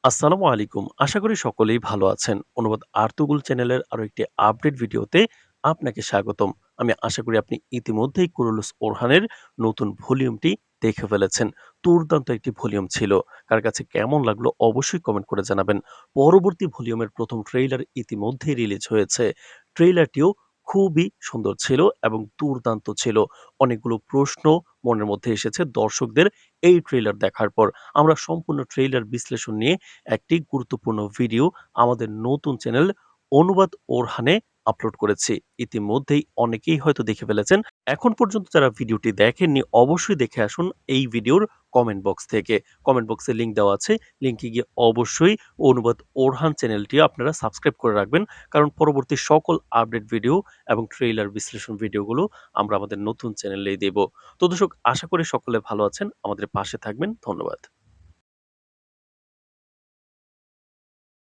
আসসালামু আলাইকুম। আশা করি সকলেই ভালো আছেন। অনুবাদ আর্তুগুল চ্যানেলের আরো একটি আপডেট ভিডিওতে আপনাকে স্বাগতম। আমি আশা করি আপনি ইতিমধ্যেই কুরুলুস ওরহানের নতুন ভলিউমটি দেখে ফেলেছেন। দুর্দান্ত একটি ভলিউম ছিল। কার কাছে কেমন লাগলো অবশ্যই কমেন্ট করে জানাবেন। পরবর্তী ভলিউমের ১ম ট্রেইলার ইতিমধ্যেই রিলিজ হয়েছে। ট্রেইলারটিও খুবই সুন্দর ছিল এবং দুর্দান্ত ছিল। অনেকগুলো প্রশ্ন মনের মধ্যে এসেছে দর্শকদের এই ট্রেইলার দেখার পর। আমরা সম্পূর্ণ ট্রেইলার বিশ্লেষণ নিয়ে একটি গুরুত্বপূর্ণ ভিডিও আমাদের নতুন চ্যানেল অনুবাদ ওরহানে আপলোড করেছি। ইতিমধ্যেই অনেকেই হয়তো দেখে ফেলেছেন। এখন পর্যন্ত যারা ভিডিওটি দেখেননি অবশ্যই দেখে আসুন এই ভিডিওর কমেন্ট বক্স থেকে। কমেন্ট বক্সে লিংক দেওয়া আছে। লিংকে গিয়ে অবশ্যই অনুবাদ ওরহান চ্যানেলটি আপনারা সাবস্ক্রাইব করে রাখবেন। কারণ পরবর্তী সকল আপডেট ভিডিও এবং ট্রেইলার বিশ্লেষণ ভিডিওগুলো আমরা আমাদের নতুন চ্যানেলেই দেব। তো দর্শক আশা করি সকলে ভালো আছেন। আমাদের পাশে থাকবেন। ধন্যবাদ।